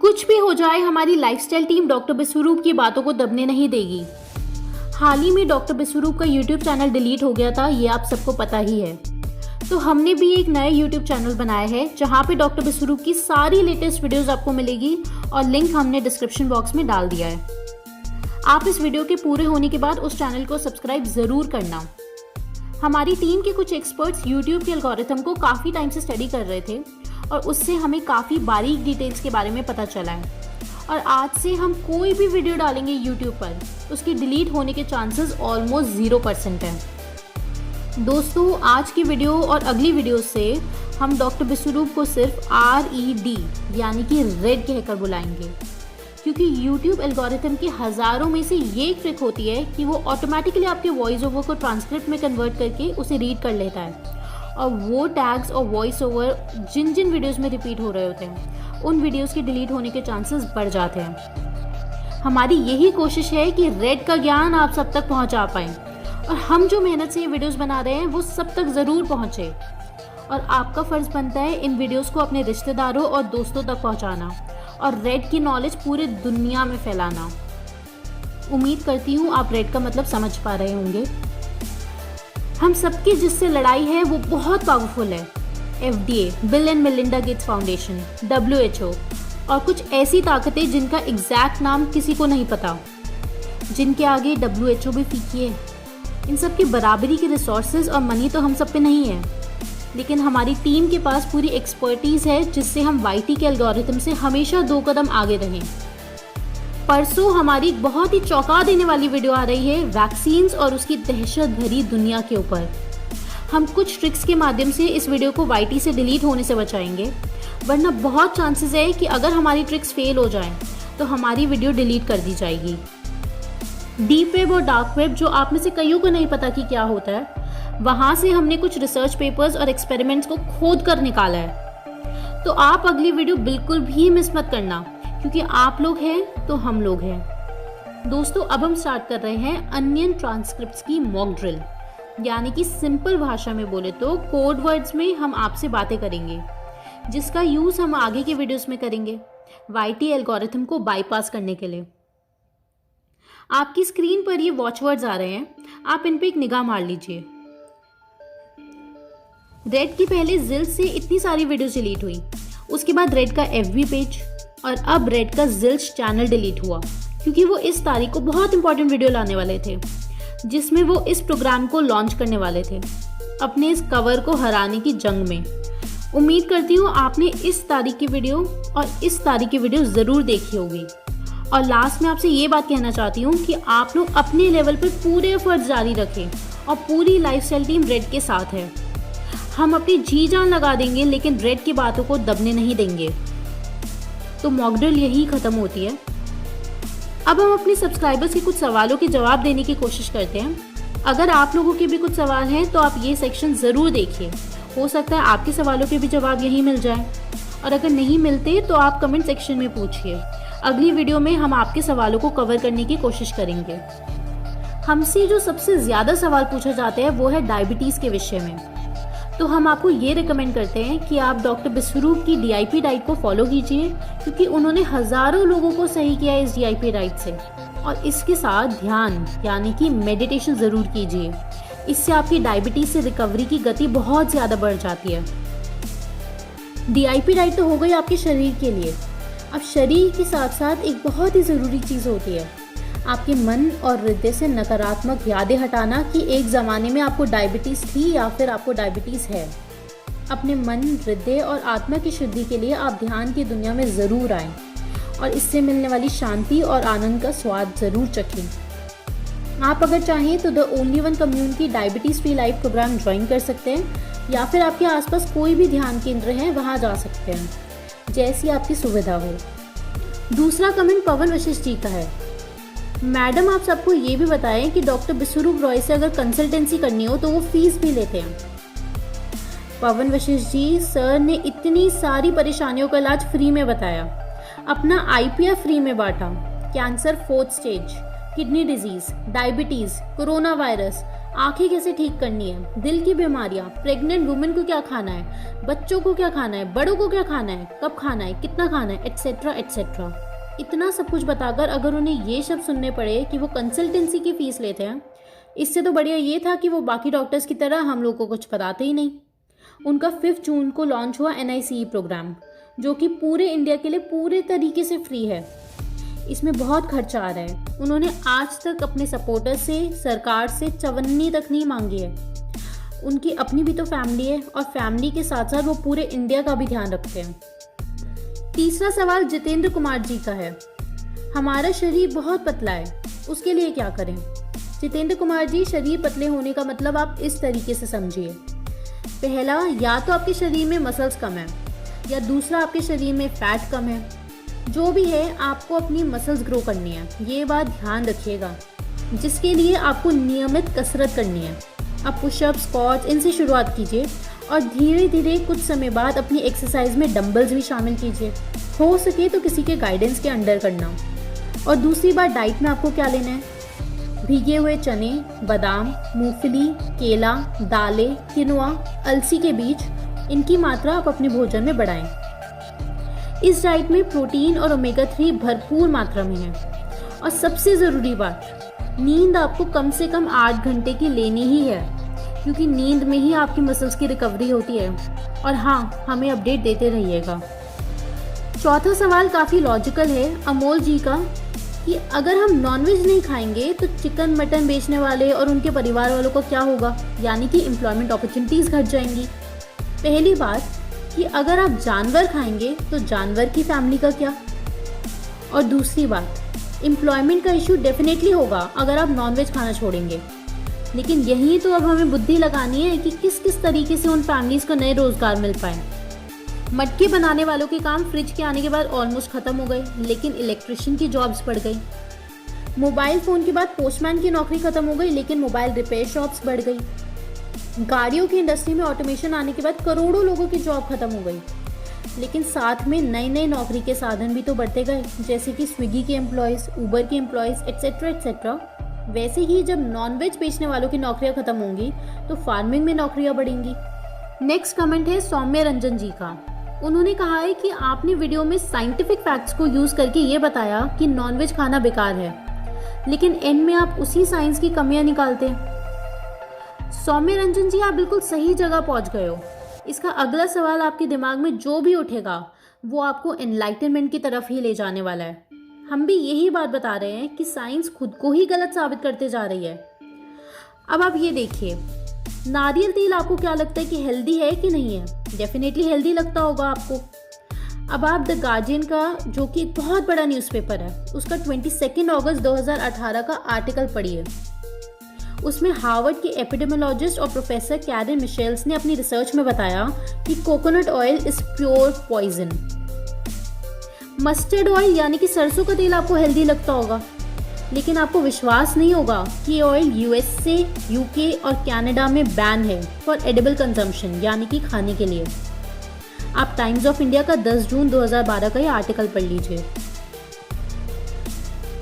कुछ भी हो जाए, हमारी लाइफस्टाइल टीम डॉक्टर बिस्वरूप की बातों को दबने नहीं देगी। हाल ही में डॉक्टर बिस्वरूप का यूट्यूब चैनल डिलीट हो गया था, ये आप सबको पता ही है। तो हमने भी एक नया यूट्यूब चैनल बनाया है जहाँ पे डॉक्टर बिस्वरूप की सारी लेटेस्ट वीडियोस आपको मिलेगी और लिंक हमने डिस्क्रिप्शन बॉक्स में डाल दिया है। आप इस वीडियो के पूरे होने के बाद उस चैनल को सब्सक्राइब ज़रूर करना। हमारी टीम के कुछ एक्सपर्ट्स यूट्यूब के एल्गोरिथम को काफ़ी टाइम से स्टडी कर रहे थे और उससे हमें काफ़ी बारीक डिटेल्स के बारे में पता चला है। और आज से हम कोई भी वीडियो डालेंगे यूट्यूब पर, उसकी डिलीट होने के चांसेस ऑलमोस्ट 0% हैं। दोस्तों, आज की वीडियो और अगली वीडियो से हम डॉक्टर बिस्वरूप को सिर्फ RED यानी कि रेड कहकर बुलाएंगे, क्योंकि यूट्यूब एल्गोरिथम की हज़ारों में से ये एक ट्रिक होती है कि वो ऑटोमेटिकली आपके वॉइस ओवर को ट्रांसक्रिप्ट में कन्वर्ट करके उसे रीड कर लेता है और वो टैग्स और वॉइस ओवर जिन जिन वीडियोस में रिपीट हो रहे होते हैं उन वीडियोस के डिलीट होने के चांसेस बढ़ जाते हैं। हमारी यही कोशिश है कि रेड का ज्ञान आप सब तक पहुंचा पाएँ और हम जो मेहनत से ये वीडियोस बना रहे हैं वो सब तक ज़रूर पहुंचे। और आपका फ़र्ज़ बनता है इन वीडियोस को अपने रिश्तेदारों और दोस्तों तक पहुंचाना और रेड की नॉलेज पूरे दुनिया में फैलाना। उम्मीद करती हूँ आप रेड का मतलब समझ पा रहे होंगे। हम सबकी जिससे लड़ाई है वो बहुत पावरफुल है। FDA, bill and Melinda Gates foundation, WHO और कुछ ऐसी ताकतें जिनका एग्जैक्ट नाम किसी को नहीं पता, जिनके आगे WHO भी फीकी है। इन सब की बराबरी के रिसोर्सेज और मनी तो हम सब पे नहीं है, लेकिन हमारी टीम के पास पूरी एक्सपर्टीज़ है जिससे हम YT के एल्गोरिथम से हमेशा 2 कदम आगे रहें। परसों हमारी बहुत ही चौंका देने वाली वीडियो आ रही है वैक्सीन्स और उसकी दहशत भरी दुनिया के ऊपर। हम कुछ ट्रिक्स के माध्यम से इस वीडियो को YT से डिलीट होने से बचाएंगे, वरना बहुत चांसेस है कि अगर हमारी ट्रिक्स फेल हो जाएं तो हमारी वीडियो डिलीट कर दी जाएगी। डीप वेब और डार्क वेब, जो आप में से कईयों को नहीं पता कि क्या होता है, वहाँ से हमने कुछ रिसर्च पेपर्स और एक्सपेरिमेंट्स को खोद कर निकाला है। तो आप अगली वीडियो बिल्कुल भी मिस मत करना, क्योंकि आप लोग हैं तो हम लोग हैं। दोस्तों, अब हम स्टार्ट कर रहे हैं अनियन ट्रांसक्रिप्ट्स की मॉक ड्रिल, यानी कि सिंपल भाषा में बोले तो कोड वर्ड्स में हम आपसे बातें करेंगे, जिसका यूज़ हम आगे के वीडियोस में करेंगे YT एल्गोरिथम को बाईपास करने के लिए। आपकी स्क्रीन पर ये वॉच वर्ड्स आ रहे हैं, आप इन पे एक निगाह मार लीजिए। रेड की पहले जिल से इतनी सारी वीडियोस डिलीट हुई, उसके बाद रेड का FB पेज और अब रेड का जिल्स चैनल डिलीट हुआ, क्योंकि वो इस तारीख को बहुत इंपॉर्टेंट वीडियो लाने वाले थे जिसमें वो इस प्रोग्राम को लॉन्च करने वाले थे अपने इस कवर को हराने की जंग में। उम्मीद करती हूँ आपने इस तारीख की वीडियो और इस तारीख की वीडियो ज़रूर देखी होगी। और लास्ट में आपसे ये बात कहना चाहती हूँ कि आप लोग अपने लेवल पर पूरे एफर्ट्स जारी रखें और पूरी लाइफस्टाइल टीम रेड के साथ है। हम अपनी जी जान लगा देंगे, लेकिन रेड की बातों को दबने नहीं देंगे। तो मॉक ड्रिल यही ख़त्म होती है। अब हम अपने सब्सक्राइबर्स के कुछ सवालों के जवाब देने की कोशिश करते हैं। अगर आप लोगों के भी कुछ सवाल हैं तो आप ये सेक्शन ज़रूर देखिए, हो सकता है आपके सवालों के भी जवाब यहीं मिल जाए। और अगर नहीं मिलते तो आप कमेंट सेक्शन में पूछिए, अगली वीडियो में हम आपके सवालों को कवर करने की कोशिश करेंगे। हमसे जो सबसे ज़्यादा सवाल पूछा जाता है वो है डायबिटीज़ के विषय में। तो हम आपको ये रिकमेंड करते हैं कि आप डॉक्टर बिस्वरूप की DIP डाइट को फॉलो कीजिए, क्योंकि उन्होंने हज़ारों लोगों को सही किया है इस DIP डाइट से। और इसके साथ ध्यान यानी कि मेडिटेशन ज़रूर कीजिए, इससे आपकी डायबिटीज़ से रिकवरी की गति बहुत ज़्यादा बढ़ जाती है। DIP डाइट तो हो गई आपके शरीर के लिए, अब शरीर के साथ साथ एक बहुत ही ज़रूरी चीज़ होती है आपके मन और हृदय से नकारात्मक यादें हटाना कि एक ज़माने में आपको डायबिटीज़ थी या फिर आपको डायबिटीज़ है। अपने मन, हृदय और आत्मा की शुद्धि के लिए आप ध्यान की दुनिया में ज़रूर आएं और इससे मिलने वाली शांति और आनंद का स्वाद ज़रूर चखें। आप अगर चाहें तो the only one community diabetes free life programme join कर सकते हैं, या फिर आपके आसपास कोई भी ध्यान केंद्र है वहाँ जा सकते हैं, जैसी आपकी सुविधा हो। दूसरा कमेंट पवन वशिष्ठ जी का है। मैडम, आप सबको ये भी बताएं कि डॉक्टर बिस्वरूप रॉय से अगर कंसल्टेंसी करनी हो तो वो फीस भी लेते हैं। पवन वशिष्ठ जी, सर ने इतनी सारी परेशानियों का इलाज फ्री में बताया, अपना IPF फ्री में बांटा, cancer 4th stage, kidney disease, diabetes, corona virus, आंखें कैसे ठीक करनी है, दिल की बीमारियां, प्रेग्नेंट वुमेन को क्या खाना है, बच्चों को क्या खाना है, बड़ों को क्या खाना है, कब खाना है, कितना खाना है, एटसेट्रा एटसेट्रा। इतना सब कुछ बताकर अगर उन्हें ये शब्द सुनने पड़े कि वो कंसल्टेंसी की फीस लेते हैं, इससे तो बढ़िया ये था कि वो बाकी डॉक्टर्स की तरह हम लोग को कुछ बताते ही नहीं। उनका 5 जून को लॉन्च हुआ NICE प्रोग्राम, जो कि पूरे इंडिया के लिए पूरे तरीके से फ्री है। इसमें बहुत खर्चा आ रहा है। उन्होंने आज तक अपने सपोर्टर्स से, सरकार से चवन्नी तक नहीं मांगी है। उनकी अपनी भी तो फैमिली है और फैमिली के साथ साथ वो पूरे इंडिया का भी ध्यान रखते हैं। तीसरा सवाल जितेंद्र कुमार जी का है, हमारा शरीर बहुत पतला है, उसके लिए क्या करें? जितेंद्र कुमार जी, शरीर पतले होने का मतलब आप इस तरीके से समझिए। पहला, या तो आपके शरीर में मसल्स कम है, या दूसरा आपके शरीर में फैट कम है। जो भी है, आपको अपनी मसल्स ग्रो करनी है, ये बात ध्यान रखिएगा, जिसके लिए आपको नियमित कसरत करनी है। आप पुशअप, स्क्वाट्स इनसे शुरुआत कीजिए और धीरे धीरे कुछ समय बाद अपनी एक्सरसाइज में डंबल्स भी शामिल कीजिए। हो सके तो किसी के गाइडेंस के अंडर करना। और दूसरी बात, डाइट में आपको क्या लेना है? भीगे हुए चने, बादाम, मूंगफली, केला, दालें, किनुआ, अलसी के बीज, इनकी मात्रा आप अपने भोजन में बढ़ाएं। इस डाइट में प्रोटीन और ओमेगा 3 भरपूर मात्रा में है। और सबसे ज़रूरी बात, नींद आपको कम से कम 8 घंटे की लेनी ही है, क्योंकि नींद में ही आपकी मसल्स की रिकवरी होती है। और हाँ, हमें अपडेट देते रहिएगा। चौथा सवाल काफ़ी लॉजिकल है अमोल जी का, कि अगर हम नॉनवेज नहीं खाएंगे तो चिकन मटन बेचने वाले और उनके परिवार वालों को क्या होगा, यानी कि एम्प्लॉयमेंट अपॉर्चुनिटीज़ घट जाएंगी। पहली बात कि अगर आप जानवर खाएंगे तो जानवर की फैमिली का क्या? और दूसरी बात, एम्प्लॉयमेंट का इशू डेफिनेटली होगा अगर आप नॉनवेज खाना छोड़ेंगे। लेकिन यही तो अब हमें बुद्धि लगानी है कि किस किस तरीके से उन फैमिलीज़ को नए रोज़गार मिल पाए। मटके बनाने वालों के काम फ्रिज के आने के बाद ऑलमोस्ट ख़त्म हो गए, लेकिन इलेक्ट्रिशियन की जॉब्स बढ़ गई। मोबाइल फ़ोन के बाद पोस्टमैन की नौकरी ख़त्म हो गई, लेकिन मोबाइल रिपेयर शॉप्स बढ़ गई। गाड़ियों की इंडस्ट्री में ऑटोमेशन आने के बाद करोड़ों लोगों की जॉब खत्म हो गई, लेकिन साथ में नई नई नौकरी के साधन भी तो बढ़ते गए, जैसे कि स्विगी के एम्प्लॉयज़, ऊबर के एम्प्लॉयज़, एट्सेट्रा एट्सेट्रा। वैसे ही जब नॉनवेज बेचने वालों की नौकरियां खत्म होंगी तो फार्मिंग में नौकरियां बढ़ेंगी। नेक्स्ट कमेंट है सौम्य रंजन जी का। उन्होंने कहा है कि आपने वीडियो में साइंटिफिक फैक्ट्स को यूज़ करके ये बताया कि नॉनवेज खाना बेकार है, लेकिन एंड में आप उसी साइंस की कमियां निकालते हैं। सौम्य रंजन जी, आप बिल्कुल सही जगह पहुंच गए हो। इसका अगला सवाल आपके दिमाग में जो भी उठेगा वो आपको एनलाइटनमेंट की तरफ ही ले जाने वाला है। हम भी यही बात बता रहे हैं कि साइंस खुद को ही गलत साबित करते जा रही है। अब आप ये देखिए, नारियल तेल आपको क्या लगता है कि हेल्दी है कि नहीं है? डेफिनेटली हेल्दी लगता होगा आपको। अब आप द गार्जियन का, जो कि एक बहुत बड़ा न्यूज़पेपर है, उसका 22 अगस्त 2018 का आर्टिकल पढ़िए। उसमें हार्वर्ड के एपिडेमियोलॉजिस्ट और प्रोफेसर कैरन मिशेल्स ने अपनी रिसर्च में बताया कि coconut oil is pure poison. Mustard oil यानी कि सरसों का तेल आपको हेल्दी लगता होगा, लेकिन आपको विश्वास नहीं होगा कि ये ऑयल USA, UK और कनाडा में बैन है फॉर एडिबल कंजम्पशन, यानी कि खाने के लिए। आप टाइम्स ऑफ इंडिया का 10 जून 2012 का ये आर्टिकल पढ़ लीजिए।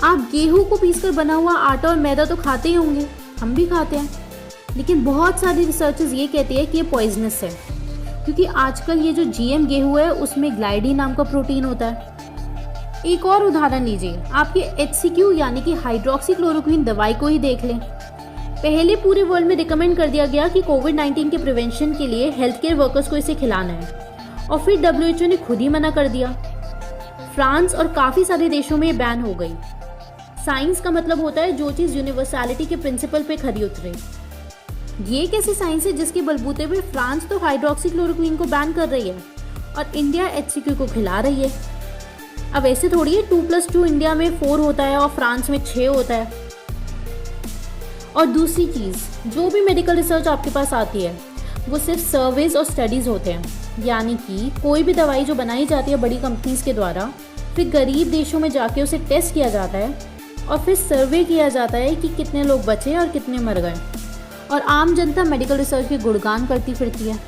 आप गेहूं को पीसकर बना हुआ आटा और मैदा तो खाते ही होंगे, हम भी खाते हैं, लेकिन बहुत सारी रिसर्चेस ये कहती है कि ये पॉइजनस है, क्योंकि आजकल ये जो GM गेहूं है उसमें ग्लाइडिन नाम का प्रोटीन होता है। एक और उदाहरण लीजिए, आपके HCQ यानी कि हाइड्रोक्सीक्लोरोक्वीन दवाई को ही देख लें। पहले पूरे वर्ल्ड में रिकमेंड कर दिया गया कि कोविड-19 के प्रिवेंशन के लिए हेल्थ केयर वर्कर्स को इसे खिलाना है, और फिर WHO ने खुद ही मना कर दिया। फ्रांस और काफ़ी सारे देशों में ये बैन हो गई। साइंस का मतलब होता है जो चीज़ यूनिवर्सैलिटी के प्रिंसिपल पे खरी उतरे। ये कैसी साइंस है जिसके बलबूते पे फ्रांस तो हाइड्रोक्सीक्लोरोक्वीन को बैन कर रही है और इंडिया HCQ को खिला रही है? अब ऐसे थोड़ी है 2+2 इंडिया में 4 होता है और फ्रांस में 6 होता है। और दूसरी चीज़, जो भी मेडिकल रिसर्च आपके पास आती है वो सिर्फ सर्वेज और स्टडीज़ होते हैं, यानी कि कोई भी दवाई जो बनाई जाती है बड़ी कंपनीज के द्वारा, फिर गरीब देशों में जाके उसे टेस्ट किया जाता है और फिर सर्वे किया जाता है कि कितने लोग बचे और कितने मर गए, और आम जनता मेडिकल रिसर्च के गुणगान करती फिरती है।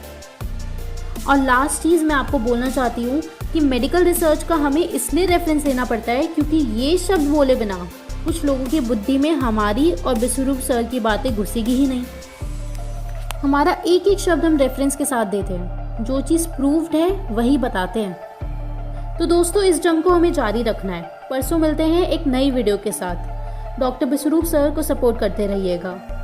और लास्ट चीज़ मैं आपको बोलना चाहती हूँ कि मेडिकल रिसर्च का हमें इसलिए रेफरेंस लेना पड़ता है क्योंकि ये शब्द बोले बिना कुछ लोगों की बुद्धि में हमारी और विश्वरूप सर की बातें घुसेगी ही नहीं। हमारा एक एक शब्द हम रेफरेंस के साथ देते हैं, जो चीज़ प्रूव्ड है वही बताते हैं। तो दोस्तों, इस जंग को हमें जारी रखना है। परसों मिलते हैं एक नई वीडियो के साथ। डॉक्टर विश्वरूप सर को सपोर्ट करते रहिएगा।